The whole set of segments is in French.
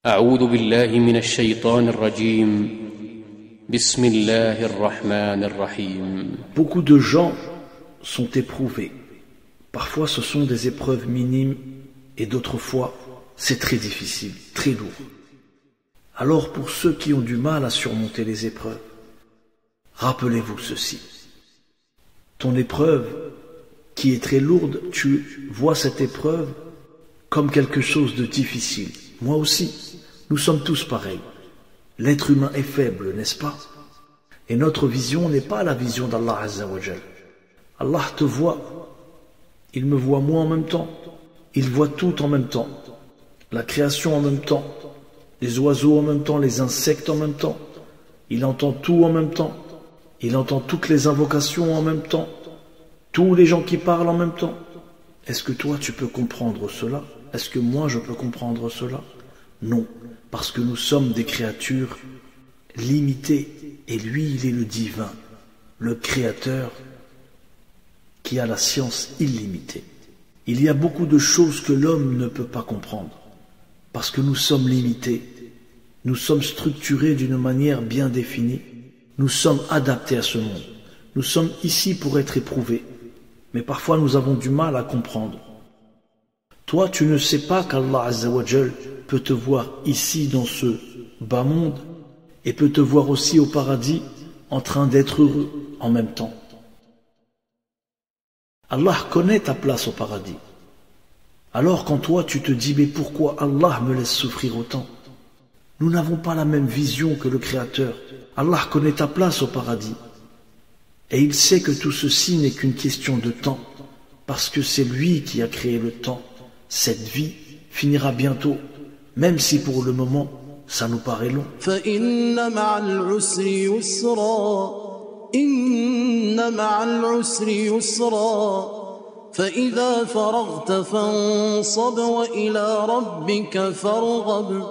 أعوذ بالله من الشيطان الرجيم بسم الله الرحمن الرحيم. Beaucoup de gens sont éprouvés. Parfois ce sont des épreuves minimes et d'autres fois c'est très difficile, très lourd. Alors pour ceux qui ont du mal à surmonter les épreuves, rappelez-vous ceci. Ton épreuve qui est très lourde, tu vois cette épreuve comme quelque chose de difficile. Moi aussi, nous sommes tous pareils. L'être humain est faible, n'est-ce pas? Et notre vision n'est pas la vision d'Allah Azza wa Jal. Allah te voit, il me voit moi en même temps, il voit tout en même temps, la création en même temps, les oiseaux en même temps, les insectes en même temps, il entend tout en même temps, il entend toutes les invocations en même temps, tous les gens qui parlent en même temps. Est-ce que toi tu peux comprendre cela? Est-ce que moi je peux comprendre cela? Non, parce que nous sommes des créatures limitées et lui il est le divin, le créateur qui a la science illimitée. Il y a beaucoup de choses que l'homme ne peut pas comprendre parce que nous sommes limités, nous sommes structurés d'une manière bien définie, nous sommes adaptés à ce monde, nous sommes ici pour être éprouvés, mais parfois nous avons du mal à comprendre. Toi, tu ne sais pas qu'Allah Azza wa Jal peut te voir ici dans ce bas monde et peut te voir aussi au paradis en train d'être heureux en même temps. Allah connaît ta place au paradis. Alors quand toi tu te dis mais pourquoi Allah me laisse souffrir autant? Nous n'avons pas la même vision que le Créateur. Allah connaît ta place au paradis. Et il sait que tout ceci n'est qu'une question de temps, parce que c'est lui qui a créé le temps. Cette vie finira bientôt, même si pour le moment, ça nous paraît long. فإن مع العسر يسرا إن مع العسر يسرا فإذا فرغت فانصب وإلى ربك فارغب.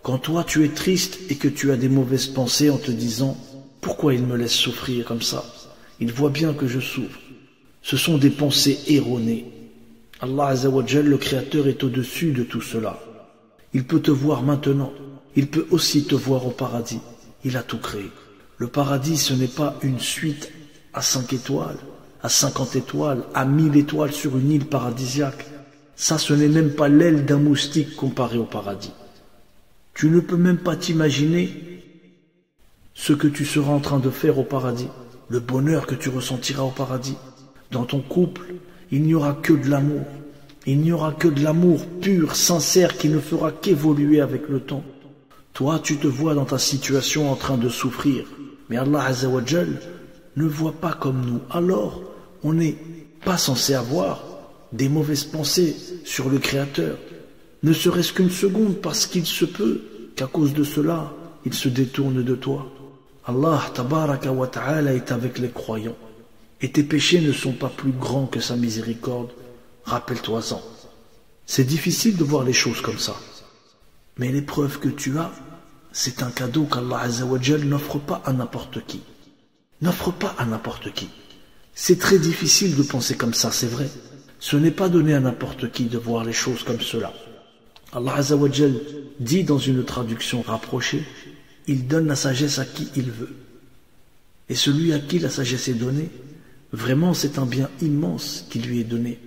Quand toi tu es triste et que tu as des mauvaises pensées en te disant « Pourquoi il me laisse souffrir comme ça? Il voit bien que je souffre. » Ce sont des pensées erronées. Allah Azza wa Jal, le Créateur, est au-dessus de tout cela. Il peut te voir maintenant. Il peut aussi te voir au paradis. Il a tout créé. Le paradis, ce n'est pas une suite à 5 étoiles, à 50 étoiles, à 1000 étoiles sur une île paradisiaque. Ça, ce n'est même pas l'aile d'un moustique comparé au paradis. Tu ne peux même pas t'imaginer ce que tu seras en train de faire au paradis, le bonheur que tu ressentiras au paradis. Dans ton couple, il n'y aura que de l'amour. Il n'y aura que de l'amour pur, sincère, qui ne fera qu'évoluer avec le temps. Toi, tu te vois dans ta situation en train de souffrir. Mais Allah Azza wa Jal ne voit pas comme nous. Alors, on n'est pas censé avoir des mauvaises pensées sur le Créateur. Ne serait-ce qu'une seconde, parce qu'il se peut qu'à cause de cela, il se détourne de toi. Allah Tabaraka wa Ta'ala est avec les croyants. Et tes péchés ne sont pas plus grands que sa miséricorde. Rappelle-toi-en. C'est difficile de voir les choses comme ça. Mais l'épreuve que tu as, c'est un cadeau qu'Allah Azza wa Jal n'offre pas à n'importe qui. N'offre pas à n'importe qui. C'est très difficile de penser comme ça, c'est vrai. Ce n'est pas donné à n'importe qui de voir les choses comme cela. Allah Azza wa Jal dit dans une traduction rapprochée, il donne la sagesse à qui il veut. Et celui à qui la sagesse est donnée, vraiment c'est un bien immense qui lui est donné.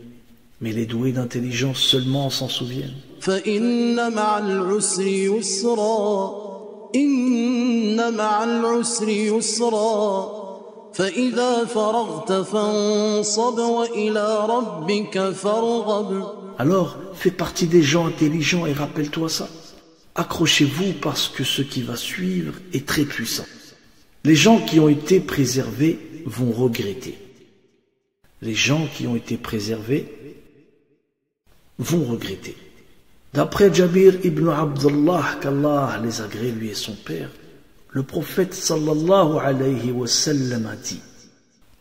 Mais les doués d'intelligence seulement s'en souviennent. فإن مع العسر يسرا إن مع العسر يسرا فإذا فرغت فانصب وإلى ربك فارغب. Alors, fais partie des gens intelligents et rappelle-toi ça. Accrochez-vous parce que ce qui va suivre est très puissant. Les gens qui ont été préservés vont regretter. Les gens qui ont été préservés vont regretter. D'après Jabir ibn Abdullah, qu'Allah les agrée, lui et son père, le prophète sallallahu alayhi wa sallam a dit,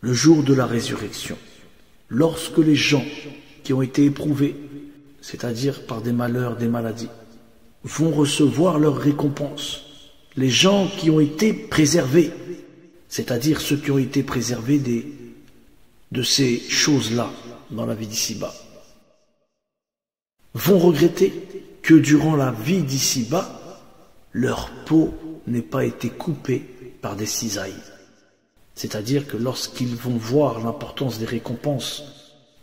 le jour de la résurrection, lorsque les gens qui ont été éprouvés, c'est-à-dire par des malheurs, des maladies, vont recevoir leur récompense, les gens qui ont été préservés, c'est-à-dire ceux qui ont été préservés de ces choses-là dans la vie d'ici-bas, vont regretter que durant la vie d'ici-bas, leur peau n'ait pas été coupée par des cisailles. C'est-à-dire que lorsqu'ils vont voir l'importance des récompenses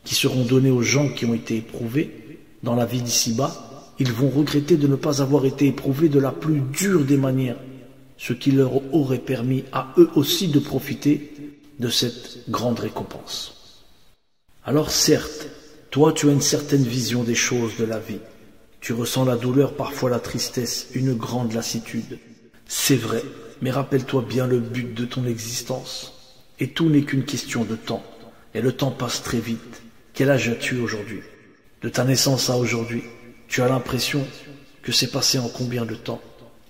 qui seront données aux gens qui ont été éprouvés dans la vie d'ici-bas, ils vont regretter de ne pas avoir été éprouvés de la plus dure des manières, ce qui leur aurait permis à eux aussi de profiter de cette grande récompense. Alors certes, toi tu as une certaine vision des choses de la vie. Tu ressens la douleur, parfois la tristesse, une grande lassitude. C'est vrai, mais rappelle-toi bien le but de ton existence. Et tout n'est qu'une question de temps. Et le temps passe très vite. Quel âge as-tu aujourd'hui? De ta naissance à aujourd'hui, tu as l'impression que c'est passé en combien de temps?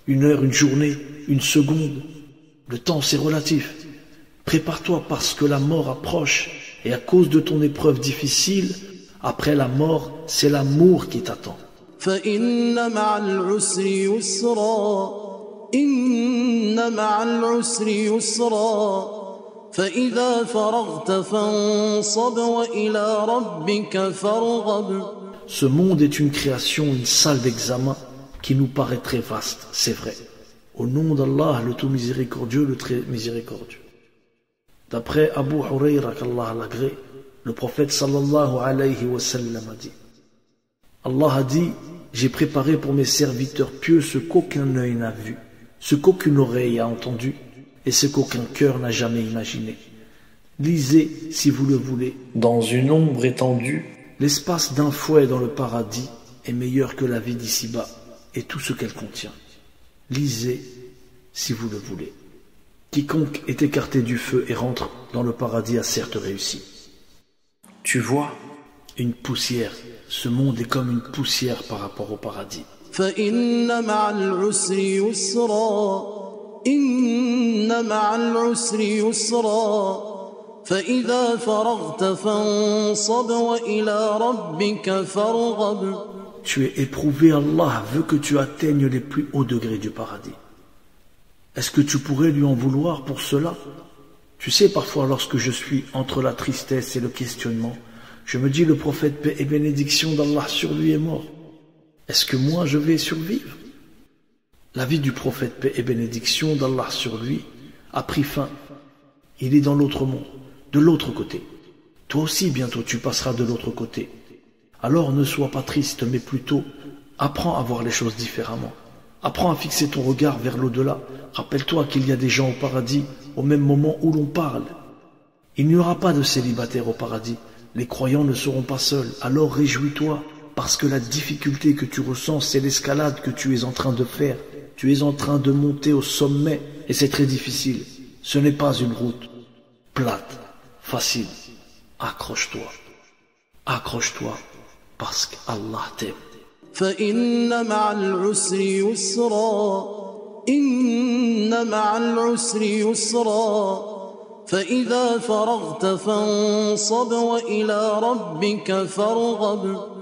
Une heure, une journée, une seconde? Le temps, c'est relatif. Prépare-toi parce que la mort approche. Et à cause de ton épreuve difficile, après la mort, c'est l'amour qui t'attend. فإن مع العسر يسرا إن مع العسر يسرا فإذا فرغت فانصب وإلى ربك فارغب. Ce monde est une création, une salle d'examen qui nous paraît très vaste, c'est vrai. Au nom d'Allah, le tout miséricordieux, le très miséricordieux. D'après Abu Hurayra, qu'Allah l'agrée, le prophète sallallahu alayhi wa sallam a dit: Allah a dit, j'ai préparé pour mes serviteurs pieux ce qu'aucun œil n'a vu, ce qu'aucune oreille a entendu et ce qu'aucun cœur n'a jamais imaginé. Lisez, si vous le voulez, dans une ombre étendue, l'espace d'un fouet dans le paradis est meilleur que la vie d'ici-bas et tout ce qu'elle contient. Lisez, si vous le voulez. Quiconque est écarté du feu et rentre dans le paradis a certes réussi. Tu vois, une poussière. Ce monde est comme une poussière par rapport au paradis. فإن مع العسر يسرا إن مع العسر يسرا فإذا فرغت فانصب وإلى ربك فارغب. Tu es éprouvé, Allah veut que tu atteignes les plus hauts degrés du paradis. Est-ce que tu pourrais lui en vouloir pour cela? Tu sais, parfois lorsque je suis entre la tristesse et le questionnement, je me dis, le prophète, paix et bénédiction d'Allah sur lui, est mort. Est-ce que moi je vais survivre? La vie du prophète, paix et bénédiction d'Allah sur lui, a pris fin. Il est dans l'autre monde, de l'autre côté. Toi aussi bientôt tu passeras de l'autre côté. Alors ne sois pas triste, mais plutôt apprends à voir les choses différemment. Apprends à fixer ton regard vers l'au-delà. Rappelle-toi qu'il y a des gens au paradis au même moment où l'on parle. Il n'y aura pas de célibataire au paradis. Les croyants ne seront pas seuls. Alors réjouis-toi, parce que la difficulté que tu ressens, c'est l'escalade que tu es en train de faire. Tu es en train de monter au sommet, et c'est très difficile. Ce n'est pas une route plate, facile. Accroche-toi. Accroche-toi, parce qu'Allah t'aime. فإن مع العسر يسرا إن مع العسر يسرا فإذا فرغت فانصب وإلى ربك فارغب.